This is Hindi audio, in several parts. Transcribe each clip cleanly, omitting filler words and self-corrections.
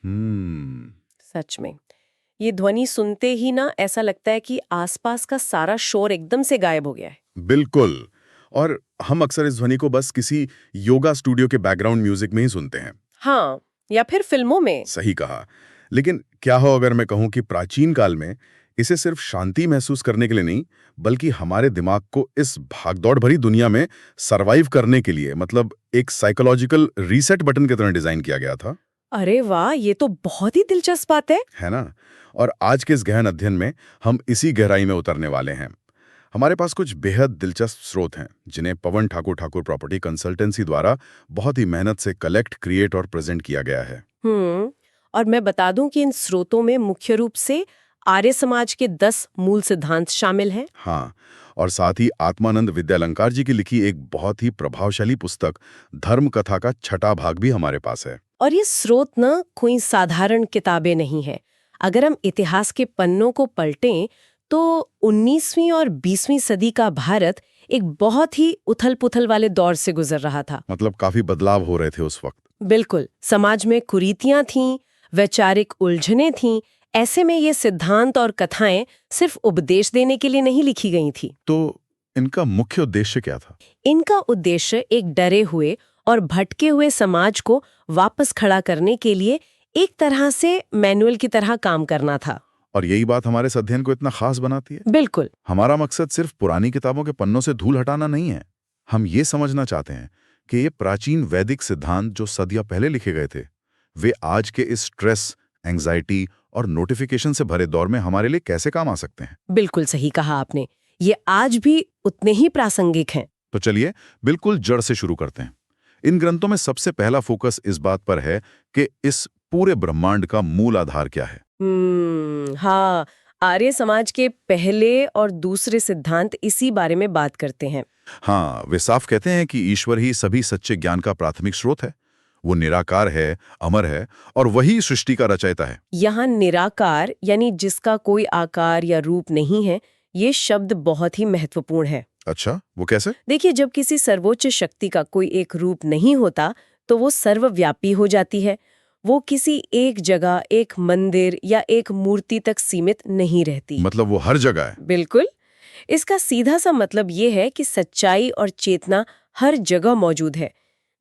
सच में ये ध्वनि सुनते ही ना ऐसा लगता है कि आसपास का सारा शोर एकदम से गायब हो गया है। बिल्कुल। और हम अक्सर इस ध्वनि को बस किसी योगा स्टूडियो के बैकग्राउंड म्यूजिक में ही सुनते हैं। हाँ, या फिर फिल्मों में। सही कहा। लेकिन क्या हो अगर मैं कहूं कि प्राचीन काल में इसे सिर्फ शांति महसूस करने के लिए नहीं, बल्कि हमारे दिमाग को इस भागदौड़ भरी दुनिया में सरवाइव करने के लिए, मतलब एक साइकोलॉजिकल रीसेट बटन की तरह डिजाइन किया गया था। अरे वाह, ये तो बहुत ही दिलचस्प बात है ना? और आज के इस गहन अध्ययन में हम इसी गहराई में उतरने वाले हैं। हमारे पास कुछ बेहद दिलचस्प स्रोत हैं जिन्हें पवन ठाकुर ठाकुर प्रॉपर्टी कंसल्टेंसी द्वारा बहुत ही मेहनत से कलेक्ट, क्रिएट और प्रेजेंट किया गया है। और मैं बता दूं कि इन स्रोतों में मुख्य रूप से आर्य समाज के 10 मूल सिद्धांत शामिल हैं। हाँ, और साथ ही आत्मानंद विद्यालंकार जी की लिखी एक बहुत ही प्रभावशाली पुस्तक धर्म कथा का छठा भाग भी हमारे पास है। और ये स्रोत न कोई साधारण किताबें नहीं है। अगर हम इतिहास के पन्नों को पलटें तो 19वीं और 20वीं सदी का भारत एक बहुत ही उथल-पुथल वाले दौर से गुजर रहा था। मतलब काफी बदलाव हो रहे थे उस वक्त। बिल्कुल, समाज में कुरीतियां थीं, वैचारिक उलझनें थीं। ऐसे में ये सिद्धांत और कथाएं सिर्फ उपदेश देने के लिए नहीं लिखी गई थी। तो इनका मुख्य उद्देश्य क्या था? इनका उद्देश्य एक डरे हुए और भटके हुए समाज को वापस खड़ा करने के लिए एक तरह से मैनुअल की तरह काम करना था। और यही बात हमारे इस अध्ययन को इतना खास बनाती है। बिल्कुल। हमारा मकसद सिर्फ पुरानी किताबों के पन्नों से धूल हटाना नहीं है। हम ये समझना चाहते हैं कि ये प्राचीन वैदिक सिद्धांत जो सदियां पहले लिखे गए थे, वे आज के इस स्ट्रेस, एंजाइटी और नोटिफिकेशन से भरे दौर में हमारे लिए कैसे काम आ सकते हैं। बिल्कुल सही कहा आपने, ये आज भी उतने ही प्रासंगिक हैं। तो चलिए बिल्कुल जड़ से शुरू करते हैं। इन ग्रंथों में सबसे पहला फोकस इस बात पर है कि इस पूरे ब्रह्मांड का मूल आधार क्या है। हाँ, आर्य समाज के पहले और दूसरे सिद्धांत इसी बारे में बात करते हैं। हाँ, वे साफ कहते हैं कि ईश्वर ही सभी सच्चे ज्ञान का प्राथमिक स्रोत है। वो निराकार है, अमर है और वही सृष्टि का रचयिता है। यहाँ निराकार यानी जिसका कोई आकार या रूप नहीं है, ये शब्द बहुत ही महत्वपूर्ण है। अच्छा, वो कैसे? देखिए, जब किसी सर्वोच्च शक्ति का कोई एक रूप नहीं होता तो वो सर्वव्यापी हो जाती है। वो किसी एक जगह, एक मंदिर या एक मूर्ति तक सीमित नहीं रहती। मतलब वो हर जगह है। बिल्कुल। इसका सीधा सा मतलब ये है कि सच्चाई और चेतना हर जगह मौजूद है।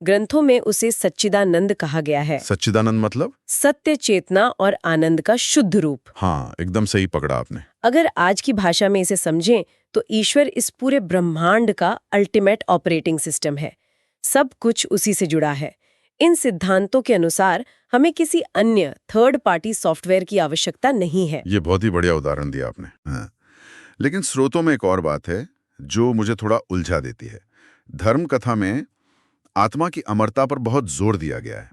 ग्रंथों में उसे सच्चिदानंद कहा गया है। सच्चिदानंद मतलब? सत्य, चेतना और आनंद का शुद्ध रूप। हाँ, एकदम सही पकड़ा आपने। अगर आज की भाषा में इसे समझें तो ईश्वर इस पूरे ब्रह्मांड का अल्टीमेट ऑपरेटिंग सिस्टम है। सब कुछ उसी से जुड़ा है। इन सिद्धांतों के अनुसार हमें किसी अन्य थर्ड पार्टी सॉफ्टवेयर की आवश्यकता नहीं है। ये बहुत ही बढ़िया उदाहरण दिया आपने। हाँ। लेकिन स्रोतों में एक और बात है जो मुझे थोड़ा उलझा देती है। धर्म कथा में आत्मा की अमरता पर बहुत जोर दिया गया है।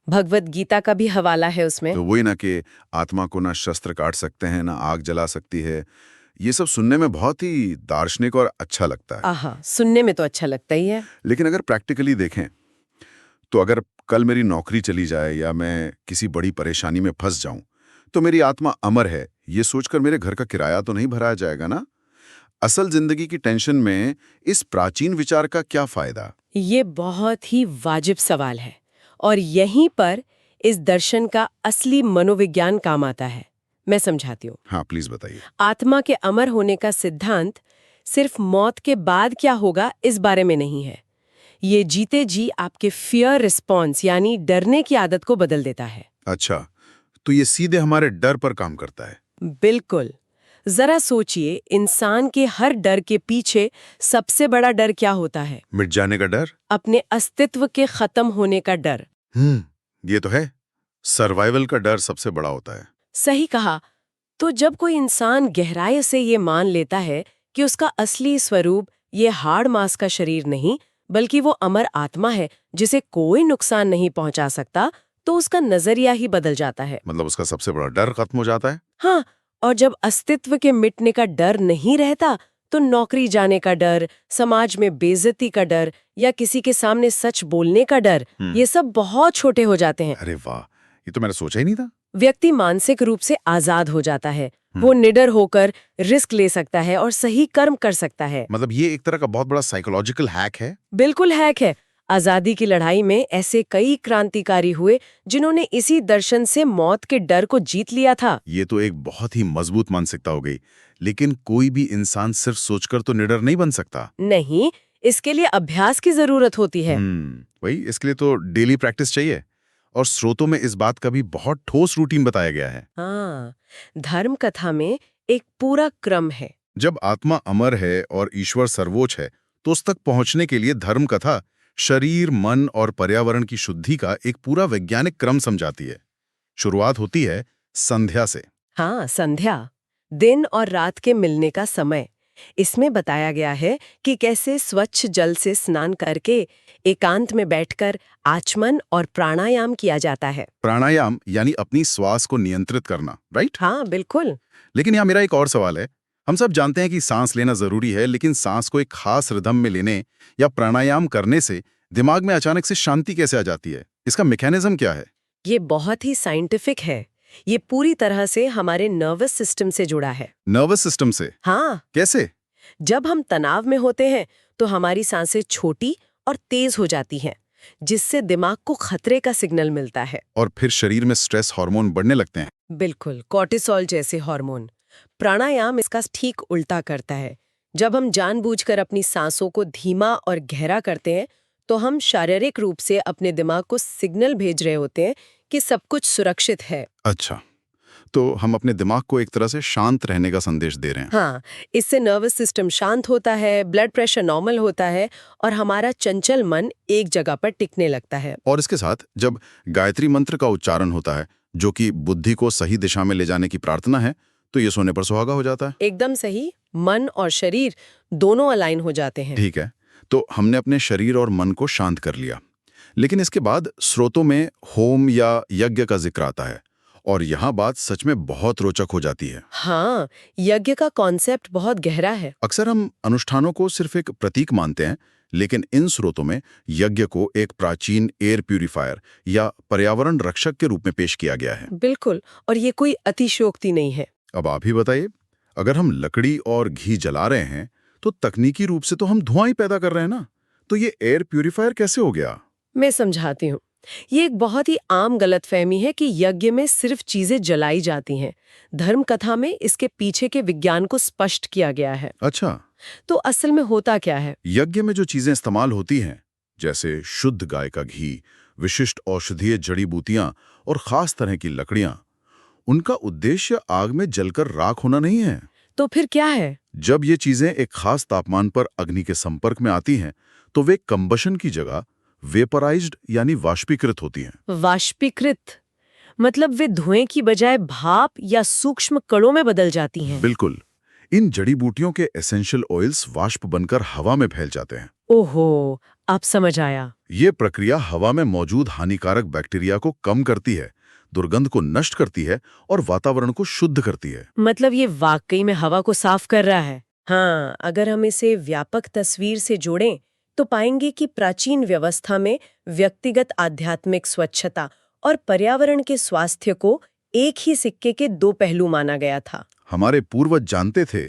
भगवत गीता का भी हवाला है उसमें। तो वही ना कि आत्मा को ना शस्त्र काट सकते हैं, ना आग जला सकती है। ये सब सुनने में बहुत ही दार्शनिक और अच्छा लगता है। आहा, सुनने में तो अच्छा लगता ही है। लेकिन अगर प्रैक्टिकली देखें तो अगर कल मेरी नौकरी चली जाए या मैं किसी बड़ी परेशानी में फंस जाऊं, तो मेरी आत्मा अमर है ये सोचकर मेरे घर का किराया तो नहीं भराया जाएगा ना। असल जिंदगी की टेंशन में इस प्राचीन विचार का क्या फायदा? ये बहुत ही वाजिब सवाल है और यहीं पर इस दर्शन का असली मनोविज्ञान काम आता है। मैं समझाती हूँ। हाँ, प्लीज बताइए। आत्मा के अमर होने का सिद्धांत सिर्फ मौत के बाद क्या होगा इस बारे में नहीं है। ये जीते जी आपके फियर रिस्पॉन्स यानी डरने की आदत को बदल देता है। अच्छा, तो ये सीधे हमारे डर पर काम करता है। बिल्कुल। जरा सोचिए, इंसान के हर डर के पीछे सबसे बड़ा डर क्या होता है? मिट जाने का डर, अपने अस्तित्व के खत्म होने का डर। ये तो है। सर्वाइवल का डर सबसे बड़ा होता है। सही कहा। तो जब कोई इंसान गहराई से ये मान लेता है कि उसका असली स्वरूप ये हाड़ मांस का शरीर नहीं बल्कि वो अमर आत्मा है जिसे कोई नुकसान नहीं पहुंचा सकता, तो उसका नजरिया ही बदल जाता है। मतलब उसका सबसे बड़ा डर खत्म हो जाता है। हाँ, और जब अस्तित्व के मिटने का डर नहीं रहता तो नौकरी जाने का डर, समाज में बेइज्जती का डर या किसी के सामने सच बोलने का डर, ये सब बहुत छोटे हो जाते हैं। अरे वाह, ये तो मैंने सोचा ही नहीं था। व्यक्ति मानसिक रूप से आजाद हो जाता है। वो निडर होकर रिस्क ले सकता है और सही कर्म कर सकता है। मतलब ये एक तरह का बहुत बड़ा साइकोलॉजिकल हैक है। बिल्कुल हैक है। आजादी की लड़ाई में ऐसे कई क्रांतिकारी हुए जिन्होंने इसी दर्शन से मौत के डर को जीत लिया था। ये तो एक बहुत ही मजबूत मानसिकता हो गई। लेकिन कोई भी इंसान सिर्फ सोचकर तो निडर नहीं बन सकता। नहीं, इसके लिए अभ्यास की जरूरत होती है। वही, इसके लिए तो डेली प्रैक्टिस चाहिए। और स्रोतों में इस बात का भी बहुत ठोस रूटीन बताया गया है। हाँ, धर्म कथा में एक पूरा क्रम है। जब आत्मा अमर है और ईश्वर सर्वोच्च है, तो उस तक पहुंचने के लिए धर्म कथा शरीर, मन और पर्यावरण की शुद्धि का एक पूरा वैज्ञानिक क्रम समझाती है। शुरुआत होती है संध्या से। हाँ, संध्या, दिन और रात के मिलने का समय। इसमें बताया गया है कि कैसे स्वच्छ जल से स्नान करके एकांत में बैठकर आचमन और प्राणायाम किया जाता है। प्राणायाम यानी अपनी श्वास को नियंत्रित करना, राइट? हाँ, बिल्कुल। लेकिन यहाँ मेरा एक और सवाल है। हम सब जानते हैं कि सांस लेना जरूरी है, लेकिन सांस को एक खास रिदम में लेने या प्राणायाम करने से दिमाग में अचानक से शांति कैसे आ जाती है? इसका मैकेनिज्म क्या है? ये बहुत ही साइंटिफिक है। ये पूरी तरह से हमारे नर्वस सिस्टम से जुड़ा है। नर्वस सिस्टम से? हाँ, कैसे? जब हम तनाव में होते हैं तो हमारी सांसें छोटी और तेज हो जाती हैं, जिससे दिमाग को खतरे का सिग्नल मिलता है। और फिर शरीर में स्ट्रेस हार्मोन बढ़ने लगते हैं। बिल्कुल, कॉर्टिसोल जैसे हार्मोन। प्राणायाम इसका ठीक उल्टा करता है। जब हम जानबूझकर अपनी सांसों को धीमा और गहरा करते हैं तो हम शारीरिक रूप से अपने दिमाग को सिग्नल भेज रहे होते हैं कि सब कुछ सुरक्षित है। अच्छा, तो हम अपने दिमाग को एक तरह से शांत रहने का संदेश दे रहे हैं। हाँ, इससे नर्वस सिस्टम शांत होता है, ब्लड प्रेशर नॉर्मल होता है और हमारा चंचल मन एक जगह पर टिकने लगता है। और इसके साथ जब गायत्री मंत्र का उच्चारण होता है, जो कि बुद्धि को सही दिशा में ले जाने की प्रार्थना है, तो ये सोने पर सुहागा हो जाता है। एकदम सही, मन और शरीर दोनों अलाइन हो जाते हैं। ठीक है, तो हमने अपने शरीर और मन को शांत कर लिया। लेकिन इसके बाद स्रोतों में होम या यज्ञ का जिक्र आता है, और यहाँ बात सच में बहुत रोचक हो जाती है। हाँ, यज्ञ का कॉन्सेप्ट बहुत गहरा है। अक्सर हम अनुष्ठानों को सिर्फ एक प्रतीक मानते हैं, लेकिन इन स्रोतों में यज्ञ को एक प्राचीन एयर प्यूरिफायर या पर्यावरण रक्षक के रूप में पेश किया गया है। बिल्कुल, और ये कोई अतिशयोक्ति नहीं है। अब आप ही बताइए, अगर हम लकड़ी और घी जला रहे हैं तो तकनीकी रूप से तो हम धुआं ही पैदा कर रहे हैं ना, तो ये एयर प्यूरिफायर कैसे हो गया? मैं समझाती हूँ। ये एक बहुत ही आम गलतफहमी है कि यज्ञ में सिर्फ चीजें जलाई जाती हैं। धर्म कथा में इसके पीछे के विज्ञान को स्पष्ट किया गया है। अच्छा, तो असल में होता क्या है? यज्ञ में जो चीजें इस्तेमाल होती हैं, जैसे शुद्ध गाय का घी, विशिष्ट औषधीय जड़ी बूटियां और खास तरह की लकड़ियां, उनका उद्देश्य आग में जलकर राख होना नहीं है। तो फिर क्या है? जब ये चीजें एक खास तापमान पर अग्नि के संपर्क में आती हैं, तो वे कंबशन की जगह वेपराइज्ड यानी वाष्पीकृत होती हैं। वाष्पीकृत मतलब वे धुएं की बजाय भाप या सूक्ष्म कणों में बदल जाती हैं। बिल्कुल, इन जड़ी बूटियों के एसेंशियल ऑयल्स वाष्प बनकर हवा में फैल जाते हैं। ओहो, अब समझ आया। ये प्रक्रिया हवा में मौजूद हानिकारक बैक्टीरिया को कम करती है, दुर्गंध को नष्ट करती है और वातावरण को शुद्ध करती है। मतलब ये वाकई में हवा को साफ कर रहा है। हाँ, अगर हम इसे व्यापक तस्वीर से जोड़ें तो पाएंगे कि प्राचीन व्यवस्था में व्यक्तिगत आध्यात्मिक स्वच्छता और पर्यावरण के स्वास्थ्य को एक ही सिक्के के दो पहलू माना गया था। हमारे पूर्वज जानते थे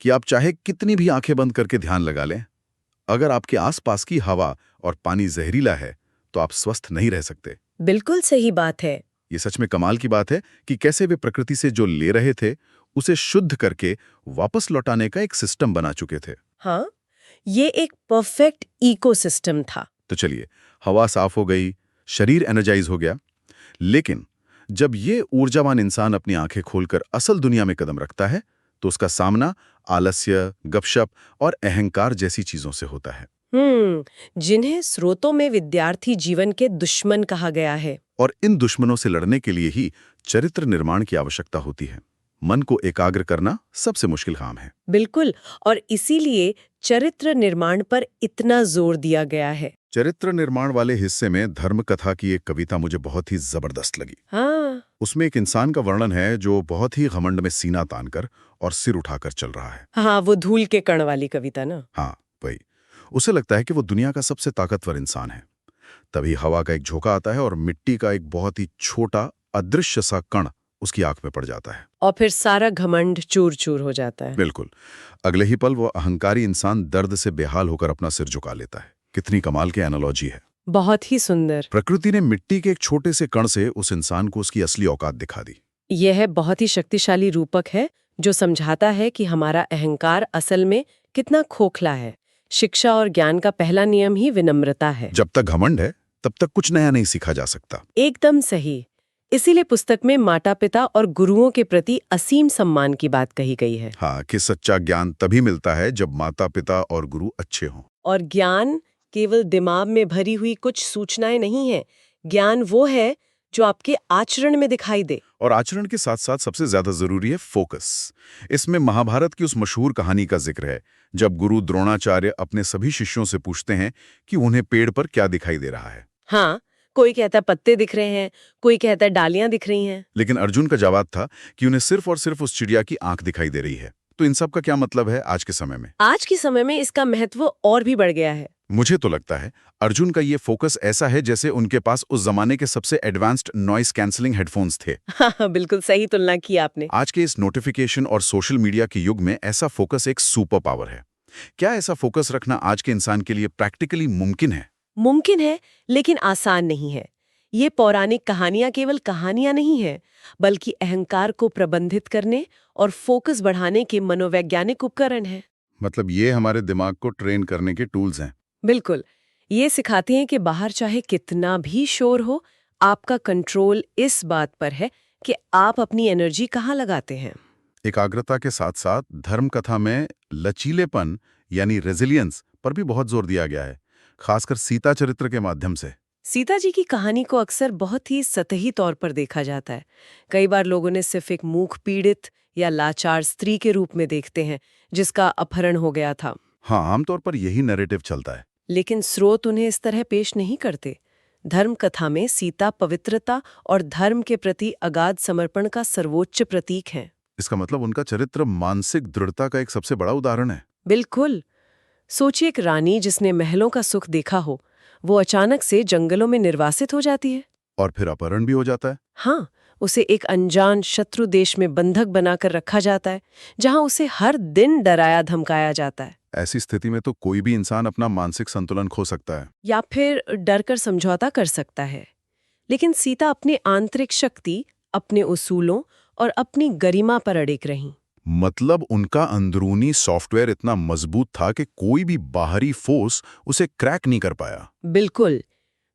कि आप चाहे कितनी भी आंखें बंद करके ध्यान लगा लें, अगर आपके आसपास की हवा और पानी जहरीला है तो आप स्वस्थ नहीं रह सकते। बिल्कुल सही बात है। ये सच में कमाल की बात है कि कैसे वे प्रकृति से जो ले रहे थे उसे शुद्ध करके वापस लौटाने का एक सिस्टम बना चुके थे। हाँ, ये एक परफेक्ट इकोसिस्टम था। तो चलिए, हवा साफ हो गई, शरीर एनर्जाइज हो गया, लेकिन जब ये ऊर्जावान इंसान अपनी आंखें खोलकर असल दुनिया में कदम रखता है तो उसका सामना आलस्य, गपशप और अहंकार जैसी चीजों से होता है। जिन्हें स्रोतों में विद्यार्थी जीवन के दुश्मन कहा गया है। और इन दुश्मनों से लड़ने के लिए ही चरित्र निर्माण की आवश्यकता होती है। मन को एकाग्र करना सबसे मुश्किल काम है। बिल्कुल, और इसीलिए चरित्र निर्माण पर इतना जोर दिया गया है। चरित्र निर्माण वाले हिस्से में धर्म कथा की एक कविता मुझे बहुत ही जबरदस्त लगी। हाँ, उसमें एक इंसान का वर्णन है जो बहुत ही घमंड में सीना तानकर और सिर उठाकर चल रहा है। हाँ, वो धूल के कण वाली कविता ना। हाँ, वही। उसे लगता है कि वो दुनिया का सबसे ताकतवर इंसान है। तभी हवा का एक झोंका आता है और मिट्टी का एक बहुत ही छोटा अदृश्य सा कण उसकी आंख में पड़ जाता है, और फिर सारा घमंड चूर चूर हो जाता है। बिल्कुल। अगले ही पल वो अहंकारी इंसान दर्द से बेहाल होकर अपना सिर झुका लेता है। कितनी कमाल की एनालॉजी है। बहुत ही सुंदर। प्रकृति ने मिट्टी के एक छोटे से कण से उस इंसान को उसकी असली औकात दिखा दी। यह बहुत ही शक्तिशाली रूपक है जो समझाता है कि हमारा अहंकार असल में कितना खोखला है। शिक्षा और ज्ञान का पहला नियम ही विनम्रता है। जब तक घमंड है तब तक कुछ नया नहीं सीखा जा सकता। एकदम सही। इसीलिए पुस्तक में माता पिता और गुरुओं के प्रति असीम सम्मान की बात कही गई है। हाँ, कि सच्चा ज्ञान तभी मिलता है जब माता पिता और गुरु अच्छे हों। और ज्ञान केवल दिमाग में भरी हुई कुछ सूचनाएं नहीं है। ज्ञान वो है जो आपके आचरण में दिखाई दे। और आचरण के साथ साथ सबसे ज्यादा जरूरी है फोकस। इसमें महाभारत की उस मशहूर कहानी का जिक्र है जब गुरु द्रोणाचार्य अपने सभी शिष्यों से पूछते हैं कि उन्हें पेड़ पर क्या दिखाई दे रहा है। हाँ, कोई कहता है पत्ते दिख रहे हैं, कोई कहता है डालियां दिख रही हैं। लेकिन अर्जुन का जवाब था कि उन्हें सिर्फ और सिर्फ उस चिड़िया की आंख दिखाई दे रही है। तो इन सब का क्या मतलब है आज के समय में? आज के समय में इसका महत्व और भी बढ़ गया है। मुझे तो लगता है अर्जुन का ये फोकस ऐसा है जैसे उनके पास उस जमाने के सबसे एडवांस्ड नॉइस कैंसलिंग हेडफोन्स थे। हाँ, बिल्कुल सही तुलना की आपने। आज के इस नोटिफिकेशन और सोशल मीडिया के युग में ऐसा फोकस एक सुपर पावर है। क्या ऐसा फोकस रखना आज के इंसान के लिए प्रैक्टिकली मुमकिन है? मुमकिन है, लेकिन आसान नहीं है। ये पौराणिक कहानियां केवल कहानियां नहीं है, बल्कि अहंकार को प्रबंधित करने और फोकस बढ़ाने के मनोवैज्ञानिक उपकरण हैं। मतलब ये हमारे दिमाग को ट्रेन करने के टूल्स हैं। बिल्कुल। ये सिखाते हैं कि बाहर चाहे कितना भी शोर हो, आपका कंट्रोल इस बात पर है कि आप अपनी एनर्जी कहाँ लगाते हैं। एकाग्रता के साथ साथ धर्म कथा में लचीलेपन यानी रेजिलियंस पर भी बहुत जोर दिया गया है, खासकर सीता चरित्र के माध्यम से। सीता जी की कहानी को अक्सर बहुत ही सतही तौर पर देखा जाता है। कई बार लोगों ने सिर्फ एक मूक पीड़ित या लाचार स्त्री के रूप में देखते हैं जिसका अपहरण हो गया था। हाँ, आमतौर पर यही नैरेटिव चलता है। लेकिन स्रोत उन्हें इस तरह पेश नहीं करते। धर्म कथा में सीता पवित्रता और धर्म के प्रति अगाध समर्पण का सर्वोच्च प्रतीक है। इसका मतलब उनका चरित्र मानसिक दृढ़ता का एक सबसे बड़ा उदाहरण है। बिल्कुल। सोचिए, एक रानी जिसने महलों का सुख देखा हो, वो अचानक से जंगलों में निर्वासित हो जाती है। और फिर अपहरण भी हो जाता है। हाँ, उसे एक अनजान शत्रु देश में बंधक बनाकर रखा जाता है, जहां उसे हर दिन डराया धमकाया जाता है। ऐसी स्थिति में तो कोई भी इंसान अपना मानसिक संतुलन खो सकता है। या फिर डरकर समझौता कर सकता है। लेकिन सीता अपनी आंतरिक शक्ति, अपने उसूलों और अपनी गरिमा पर अड़िग रहीं। मतलब उनका अंदरूनी सॉफ्टवेयर इतना मजबूत था कि कोई भी बाहरी फोर्स उसे क्रैक नहीं कर पाया। बिल्कुल।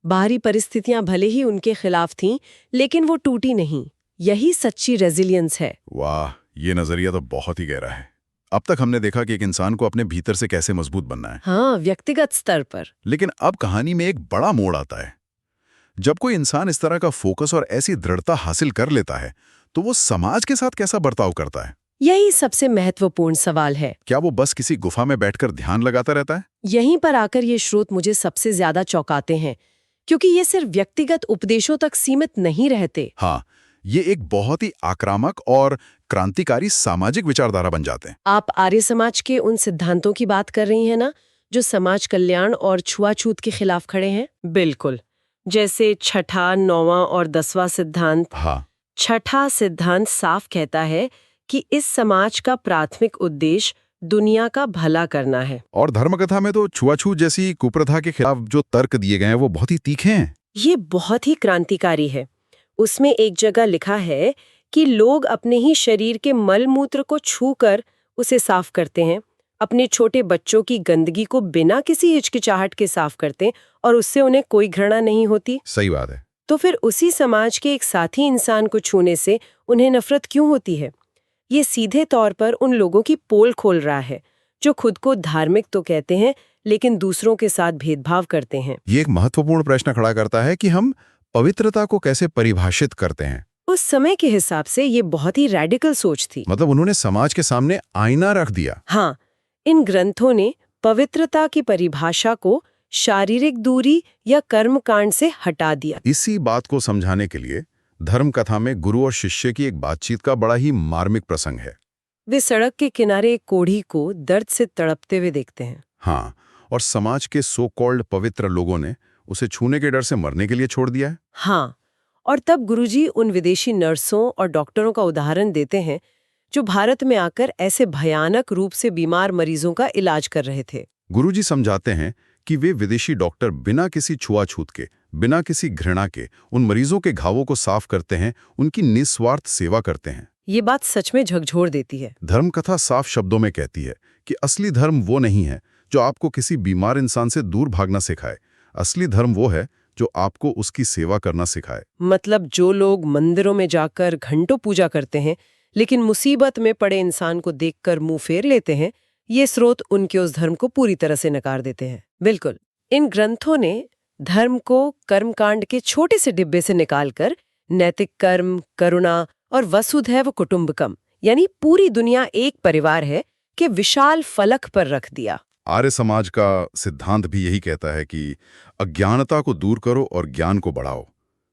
बाहरी परिस्थितियां भले ही उनके खिलाफ थीं, लेकिन वो टूटी नहीं। यही सच्ची रेजिलियंस है। वाह, ये नजरिया तो बहुत ही गहरा है। अब तक हमने देखा कि एक इंसान को अपने भीतर से कैसे मजबूत बनना है। हाँ, व्यक्तिगत स्तर पर। लेकिन अब कहानी में एक बड़ा मोड़ आता है। जब कोई इंसान इस तरह का फोकस और ऐसी दृढ़ता हासिल कर लेता है तो वो समाज के साथ कैसा बर्ताव करता है? यही सबसे महत्वपूर्ण सवाल है। क्या वो बस किसी गुफा में बैठकर ध्यान लगाता रहता है? यहीं पर आकर ये स्रोत मुझे सबसे ज्यादा चौंकाते हैं, क्योंकि ये सिर्फ व्यक्तिगत उपदेशों तक सीमित नहीं रहते। हाँ, ये एक बहुत ही आक्रामक और क्रांतिकारी सामाजिक विचारधारा बन जाते हैं। आप आर्य समाज के उन सिद्धांतों की बात कर रही हैं ना, जो समाज कल्याण और छुआछूत के खिलाफ खड़े हैं? बिल्कुल। जैसे छठा, नौवां और 10वां सिद्धांत। हाँ, छठा सिद्धांत साफ कहता है कि इस समाज का प्राथमिक उद्देश्य दुनिया का भला करना है। और धर्मकथा में तो छुआछूत जैसी कुप्रथा के खिलाफ जो तर्क दिए गए हैं वो बहुत ही तीखे हैं। ये बहुत ही क्रांतिकारी है। उसमें एक जगह लिखा है कि लोग अपने ही शरीर के मल मूत्र को छूकर उसे साफ करते हैं, अपने छोटे बच्चों की गंदगी को बिना किसी हिचकिचाहट के साफ करते हैं और उससे उन्हें कोई घृणा नहीं होती। सही बात है। तो फिर उसी समाज के एक साथी इंसान को छूने से उन्हें नफरत क्यों होती है? ये सीधे तौर पर उन लोगों की पोल खोल रहा है जो खुद को धार्मिक तो कहते हैं लेकिन दूसरों के साथ भेदभाव करते हैं। ये एक महत्वपूर्ण प्रश्न खड़ा करता है कि हम पवित्रता को कैसे परिभाषित करते हैं। उस समय के हिसाब से ये बहुत ही रैडिकल सोच थी। मतलब उन्होंने समाज के सामने आईना रख दिया। हाँ, इन ग्रंथों ने पवित्रता की परिभाषा को शारीरिक दूरी या कर्मकांड से हटा दिया। इसी बात को समझाने के लिए धर्म कथा में गुरु और शिष्य की एक बातचीत का बड़ा ही मार्मिक प्रसंग है। वे सड़क के किनारे एक कोढ़ी को दर्द से तड़पते हुए देखते हैं। हाँ, और समाज के सो कॉल्ड पवित्र लोगों ने उसे छूने के डर से मरने के लिए छोड़ दिया है। हाँ, और तब गुरुजी उन विदेशी नर्सों और डॉक्टरों का उदाहरण देते हैं जो भारत में आकर ऐसे भयानक रूप से बीमार मरीजों का इलाज कर रहे थे। गुरुजी समझाते हैं कि वे विदेशी डॉक्टर बिना किसी छुआछूत के, बिना किसी घृणा के उन मरीजों के घावों को साफ करते हैं, उनकी निस्वार्थ सेवा करते हैं। ये बात सच में झकझोर देती है। धर्मकथा साफ शब्दों में कहती है कि असली धर्म वो नहीं है जो आपको किसी बीमार इंसान से दूर भागना सिखाए। असली धर्म वो है जो आपको उसकी सेवा करना सिखाए। मतलब जो लोग मंदिरों में जाकर घंटों पूजा करते हैं लेकिन मुसीबत में पड़े इंसान को देखकर मुंह फेर लेते हैं, ये स्रोत उनके उस धर्म को पूरी तरह से नकार देते हैं। बिल्कुल, इन ग्रंथों ने धर्म को कर्मकांड के छोटे से डिब्बे से निकालकर नैतिक कर्म, करुणा और वसुधैव कुटुंबकम यानी पूरी दुनिया एक परिवार है के विशाल फलक पर रख दिया। आर्य समाज का सिद्धांत भी यही कहता है कि अज्ञानता को दूर करो और ज्ञान को बढ़ाओ।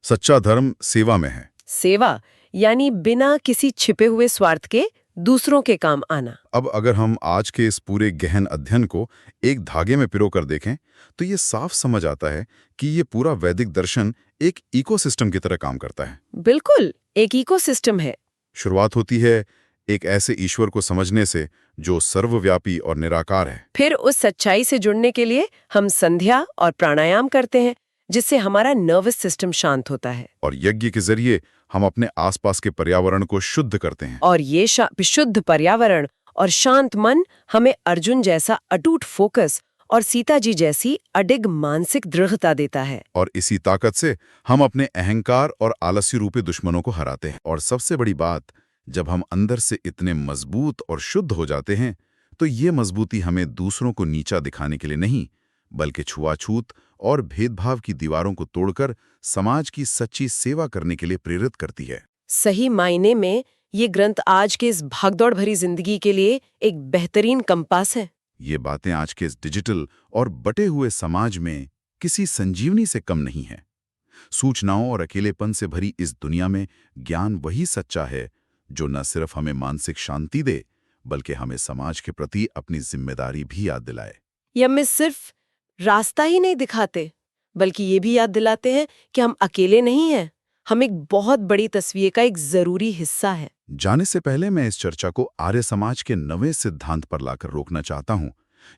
सच्चा धर्म सेवा में है। सेवा यानी बिना किसी छिपे हुए स्वार्थ के दूसरों के काम आना। अब अगर हम आज के इस पूरे गहन अध्ययन को एक धागे में पिरोकर देखें तो ये साफ समझ आता है कि ये पूरा वैदिक दर्शन एक इकोसिस्टम की तरह काम करता है। बिल्कुल, एक इकोसिस्टम है। शुरुआत होती है एक ऐसे ईश्वर को समझने से जो सर्वव्यापी और निराकार है। फिर उस सच्चाई से जुड़ने के लिए हम संध्या और प्राणायाम करते हैं, जिससे हमारा नर्वस सिस्टम शांत होता है। और यज्ञ के जरिए हम अपने आसपास के पर्यावरण को शुद्ध करते हैं। और ये शुद्ध पर्यावरण और शांत मन हमें अर्जुन जैसा अटूट फोकस और सीता जी जैसी अडिग मानसिक दृढ़ता देता है। और इसी ताकत से हम अपने अहंकार और आलस्य रूपी दुश्मनों को हराते हैं। और सबसे बड़ी बात, जब हम अंदर से इतने मजबूत और शुद्ध हो जाते हैं तो ये मजबूती हमें दूसरों को नीचा दिखाने के लिए नहीं, बल्कि छुआछूत और भेदभाव की दीवारों को तोड़कर समाज की सच्ची सेवा करने के लिए प्रेरित करती है। सही मायने में ये ग्रंथ आज के इस भागदौड़ भरी जिंदगी के लिए एक बेहतरीन कंपास है। ये बातें आज के इस डिजिटल और बटे हुए समाज में किसी संजीवनी से कम नहीं है। सूचनाओं और अकेलेपन से भरी इस दुनिया में ज्ञान वही सच्चा है जो न सिर्फ हमें मानसिक शांति दे, बल्कि हमें समाज के प्रति अपनी जिम्मेदारी भी याद दिलाए। ये हमें सिर्फ रास्ता ही नहीं दिखाते, बल्कि ये भी याद दिलाते हैं कि हम अकेले नहीं हैं। हम एक बहुत बड़ी तस्वीर का एक जरूरी हिस्सा है। जाने से पहले मैं इस चर्चा को आर्य समाज के नवे सिद्धांत पर लाकर रोकना चाहता हूं।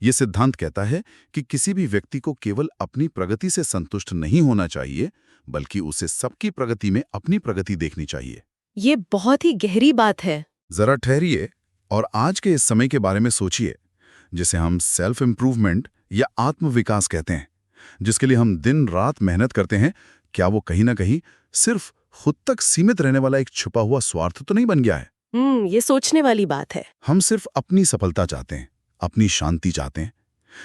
यह सिद्धांत कहता है कि किसी भी व्यक्ति को केवल अपनी प्रगति से संतुष्ट नहीं होना चाहिए, बल्कि उसे सबकी प्रगति में अपनी प्रगति देखनी चाहिए। ये बहुत ही गहरी बात है। जरा ठहरिए और आज के इस समय के बारे में सोचिए, जिसे हम सेल्फ इम्प्रूवमेंट या आत्मविकास कहते हैं, जिसके लिए हम दिन रात मेहनत करते हैं। क्या वो कहीं ना कहीं सिर्फ खुद तक सीमित रहने वाला एक छुपा हुआ स्वार्थ तो नहीं बन गया है? ये सोचने वाली बात है। हम सिर्फ अपनी सफलता चाहते हैं, अपनी शांति चाहते हैं।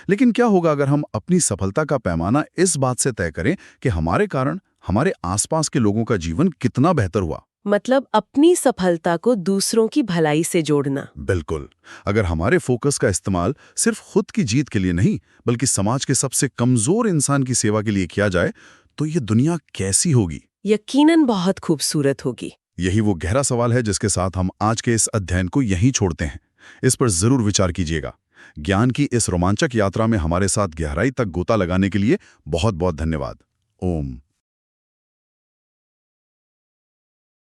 लेकिन क्या होगा अगर हम अपनी सफलता का पैमाना इस बात से तय करें कि हमारे कारण हमारे आसपास के लोगों का जीवन कितना बेहतर हुआ? मतलब अपनी सफलता को दूसरों की भलाई से जोड़ना। बिल्कुल। अगर हमारे फोकस का इस्तेमाल सिर्फ खुद की जीत के लिए नहीं, बल्कि समाज के सबसे कमजोर इंसान की सेवा के लिए किया जाए, तो ये दुनिया कैसी होगी? यकीनन बहुत खूबसूरत होगी। यही वो गहरा सवाल है जिसके साथ हम आज के इस अध्ययन को यहीं छोड़ते हैं। इस पर जरूर विचार कीजिएगा। ज्ञान की इस रोमांचक यात्रा में हमारे साथ गहराई तक गोता लगाने के लिए बहुत बहुत धन्यवाद। ओम।